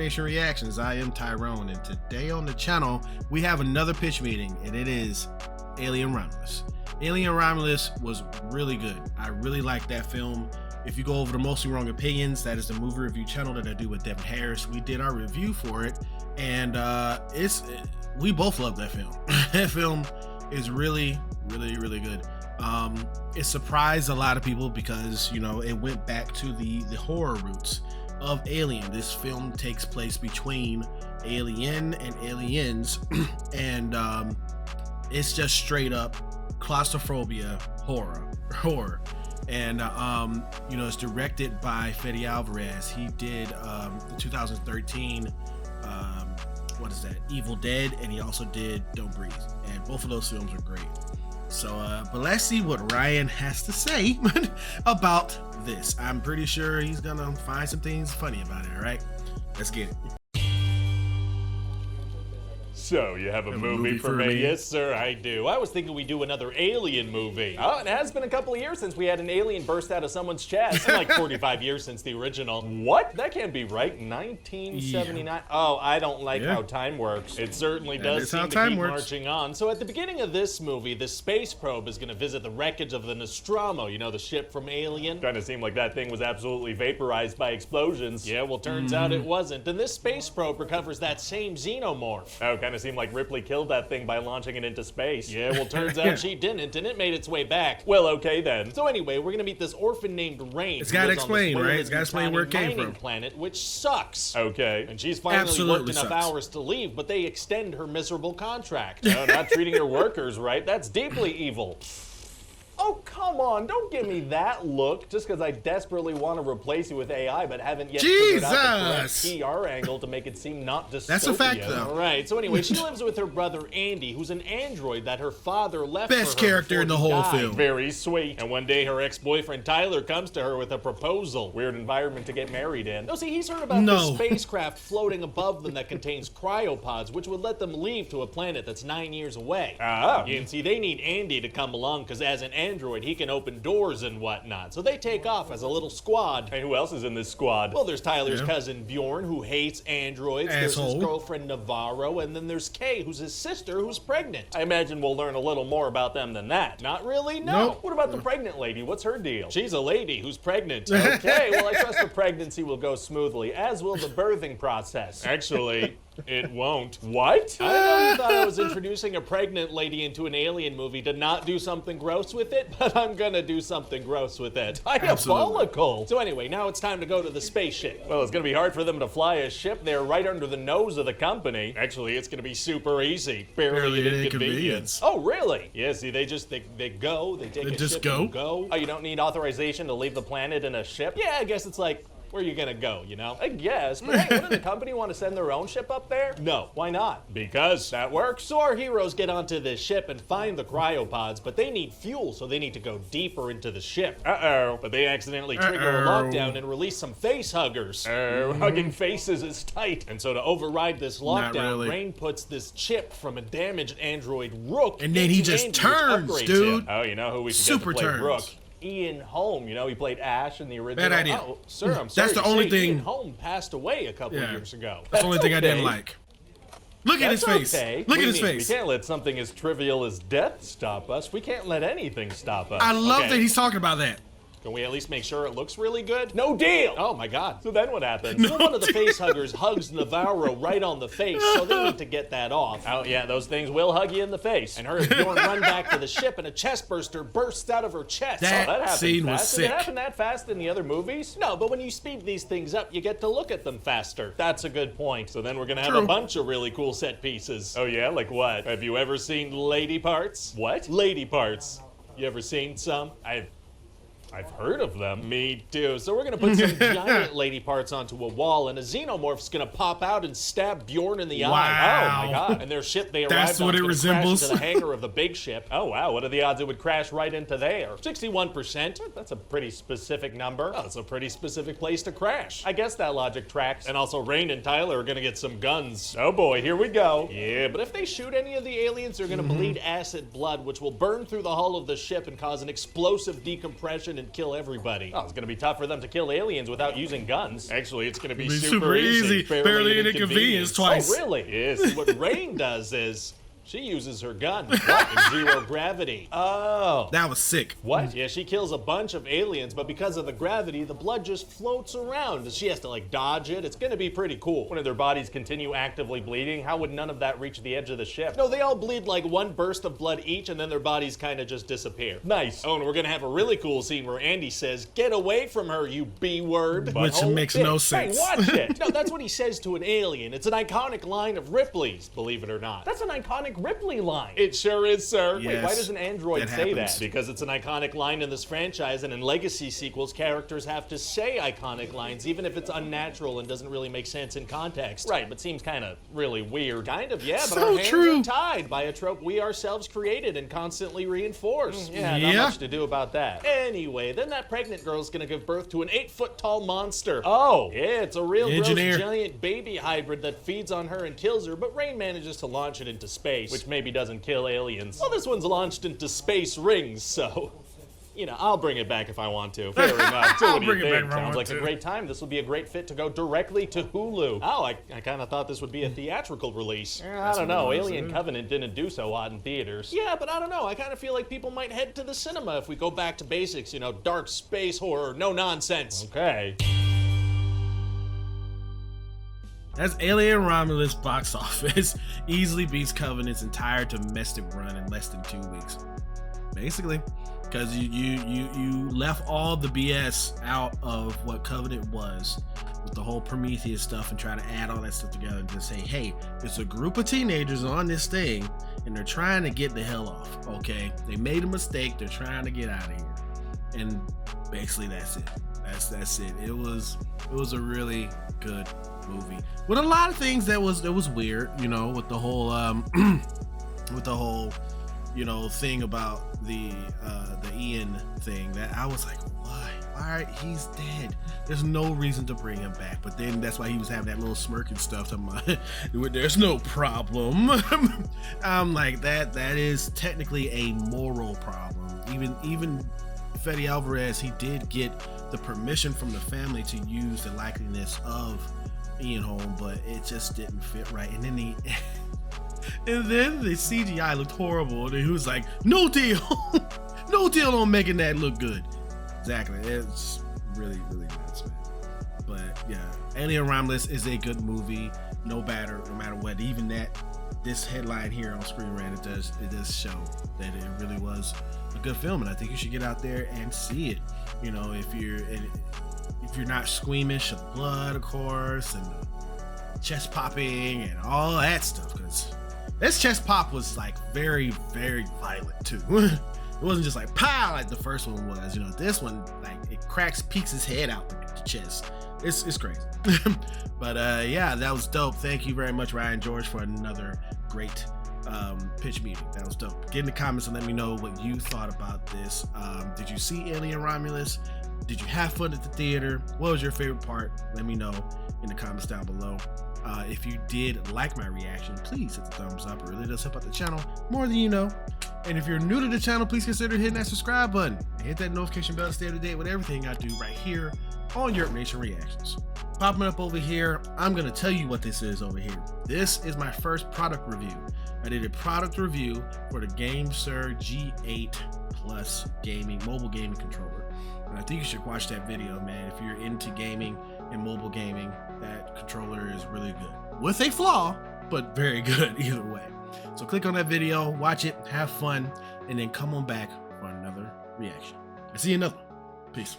Nation Reactions. I am Tyrone, and today on the channel, we have another pitch meeting, and it is Alien Romulus. Alien Romulus was really good. I really liked that film. If you go over the Mostly Wrong Opinions, that is the movie review channel that I do with Devin Harris. We did our review for it, and we both love that film. That film is really good. It surprised a lot of people because, you know, it went back to the horror roots of Alien. This film takes place between Alien and Aliens, and it's just straight up claustrophobia horror. And you know, it's directed by FEDE ALVEREZ. He did the 2013 what is that, Evil Dead, and he also did Don't Breathe, and both of those films are great. So but let's see what Ryan has to say about this. I'm pretty sure he's gonna find some things funny about it. All right, let's get it. So, you have a movie for me? Yes, sir, I do. I was thinking we'd do another Alien movie. Oh, it has been a couple of years since we had an alien burst out of someone's chest. Like 45 years since the original. What? That can't be right. 1979? Yeah. Oh, I don't like how time works. It certainly does seem to keep marching on. So at the beginning of this movie, the space probe is going to visit the wreckage of the Nostromo, you know, the ship from Alien. Kind of seemed like that thing was absolutely vaporized by explosions. Yeah, well, turns out it wasn't. And this space probe recovers that same xenomorph. Oh, kind of seemed like Ripley killed that thing by launching it into space. Yeah, well, turns out she didn't, and it made its way back. Well, okay then. So anyway, we're gonna meet this orphan named Rain. It's gotta explain, right? It's gotta explain where it came from. Planet, which sucks. Okay. And she's finally worked enough hours to leave, but they extend her miserable contract. No, not treating her workers right. That's deeply evil. Oh, come on, don't give me that look just because I desperately want to replace you with AI but haven't yet figured out the correct PR angle to make it seem not dystopian. That's a fact, though. All right, so anyway, she lives with her brother Andy, who's an android that her father left for her. Best character in the whole film. Very sweet. And one day her ex-boyfriend Tyler comes to her with a proposal. Weird environment to get married in. No, see, he's heard about this spacecraft floating above them that contains cryopods, which would let them leave to a planet that's 9 years away. Ah. And see, they need Andy to come along because as an android, he can open doors and whatnot. So they take off as a little squad. Hey, who else is in this squad? Well, there's Tyler's cousin Bjorn, who hates androids. There's his girlfriend Navarro, and then there's Kay, who's his sister, who's pregnant. I imagine we'll learn a little more about them than that. Not really? No. What about the pregnant lady? What's her deal? She's a lady who's pregnant. Okay, well, I trust the pregnancy will go smoothly, as will the birthing process. Actually, it won't. What? I know you thought I was introducing a pregnant lady into an alien movie to not do something gross with it, but I'm gonna do something gross with it. Diabolical. So anyway, now it's time to go to the spaceship. Well, it's gonna be hard for them to fly a ship there right under the nose of the company. Actually, it's gonna be super easy. Barely an inconvenience. Oh, really? Yeah, see, they go, they take a ship and go. Oh, you don't need authorization to leave the planet in a ship? Yeah, I guess it's like, where are you gonna go, you know? I guess, but hey, wouldn't the company want to send their own ship up there? No, why not? Because that works. So our heroes get onto this ship and find the cryopods, but they need fuel, so they need to go deeper into the ship. But they accidentally trigger a lockdown and release some face huggers. Hugging faces is tight. And so to override this lockdown, Rain puts this chip from a damaged android Rook, and then he just turns, dude. Oh, you know who we should get to play Rook? Ian Holm, you know, he played Ash in the original. Bad idea. Oh, sir, I'm sorry. That's the only thing. Ian Holm passed away a couple of years ago. That's the only thing I didn't like. Look at his face. Look at his face. We can't let something as trivial as death stop us. We can't let anything stop us. I love that he's talking about that. Can we at least make sure it looks really good? No deal! Oh my god. So then what happens? So one of the face huggers hugs Navarro right on the face, so they need to get that off. Oh yeah, those things will hug you in the face. And her and Bjorn run back to the ship and a chest burster bursts out of her chest. That scene was sick. Did it happen that fast in the other movies? No, but when you speed these things up, you get to look at them faster. That's a good point. So then we're gonna have a bunch of really cool set pieces. Oh yeah, like what? Have you ever seen lady parts? What? Lady parts. You ever seen some? I've heard of them. Me too. So we're gonna put some giant lady parts onto a wall, and a xenomorph's gonna pop out and stab Bjorn in the eye. Oh my god! And their ship they arrived on is gonna crash into the hangar of the big ship. Oh wow! What are the odds it would crash right into there? 61%. That's a pretty specific number. Oh, that's a pretty specific place to crash. I guess that logic tracks. And also, Rain and Tyler are gonna get some guns. Oh boy, here we go. Yeah, but if they shoot any of the aliens, they're gonna bleed acid blood, which will burn through the hull of the ship and cause an explosive decompression and kill everybody. Oh, it's gonna be tough for them to kill aliens without using guns. Actually, it's gonna be It'll be super easy. Barely an inconvenience twice. Oh, really? Yes. What Rain does is she uses her gun. What? In zero gravity. Oh. That was sick. What? Yeah, she kills a bunch of aliens, but because of the gravity, the blood just floats around. She has to, like, dodge it. It's gonna be pretty cool. When their bodies continue actively bleeding, how would none of that reach the edge of the ship? No, they all bleed like one burst of blood each, and then their bodies kind of just disappear. Nice. Oh, and we're gonna have a really cool scene where Andy says, "Get away from her, you B-word." Which makes no sense. Hey, watch it. No, that's what he says to an alien. It's an iconic line of Ripley's, believe it or not. That's an iconic Ripley line. It sure is, sir. Yes, wait, why does an android say happens. that? Because it's an iconic line in this franchise, and in Legacy sequels, characters have to say iconic lines, even if it's unnatural and doesn't really make sense in context. Right, but seems kind of really weird. Kind of, yeah, but So our hands true. are tied by a trope we ourselves created and constantly reinforce. Not much to do about that. Anyway, then that pregnant girl's gonna give birth to an 8-foot-tall monster. Oh, yeah, it's a real gross giant baby hybrid that feeds on her and kills her, but Rain manages to launch it into space, which maybe doesn't kill aliens. Well, this one's launched into space rings, so, you know, I'll bring it back if I want to. Fair enough. So what do you think? Sounds like a great time. This will be a great fit to go directly to Hulu. Oh, I kind of thought this would be a theatrical release. I don't know. Alien Covenant didn't do so hot in theaters. Yeah, but I don't know. I kind of feel like people might head to the cinema if we go back to basics, you know, dark space horror, no nonsense. Okay. That's Alien Romulus box office. Easily beats Covenant's entire domestic run in less than 2 weeks. Basically, because you left all the BS out of what Covenant was with the whole Prometheus stuff and try to add all that stuff together and just say, hey, it's a group of teenagers on this thing and they're trying to get the hell off. Okay, they made a mistake. They're trying to get out of here, and basically that's it. That's it. It was a really good movie with a lot of things that was weird, you know, with the whole you know, thing about the Ian thing that I was like, why he's dead, there's no reason to bring him back. But then that's why he was having that little smirk and stuff, there's no problem. I'm like, that is technically a moral problem. Even FEDE ALVEREZ, he did get the permission from the family to use the likeliness of Ian Holm, but it just didn't fit right. And then the CGI looked horrible, and he was like, no deal no deal on making that look good. Exactly. It's really nuts, man. But yeah, Alien Romulus is a good movie, no matter what. Even this headline here on Screen Rant, it does show that it really was a good film, and I think you should get out there and see it. You know, if you're not squeamish of blood, of course, and chest popping and all that stuff, because this chest pop was like very, very violent too. It wasn't just like pow like the first one was. You know, this one, like, it peeks his head out the chest. It's crazy. But yeah, that was dope. Thank you very much, Ryan George, for another great pitch meeting. That was dope. Get in the comments and let me know what you thought about this. Did you see Alien Romulus? Did you have fun at the theater? What was your favorite part? Let me know in the comments down below. If you did like my reaction, please hit the thumbs up. It really does help out the channel more than you know. And if you're new to the channel, please consider hitting that subscribe button and hit that notification bell to stay up to date with everything I do right here on YURP Nation Reactions. Popping up over here, I'm going to tell you what this is over here. This is my first product review. I did a product review for the GameSir G8 Plus mobile gaming controller. And I think you should watch that video, man. If you're into gaming and mobile gaming, that controller is really good. With a flaw, but very good either way. So click on that video, watch it, have fun, and then come on back for another reaction. I see you in another one. Peace.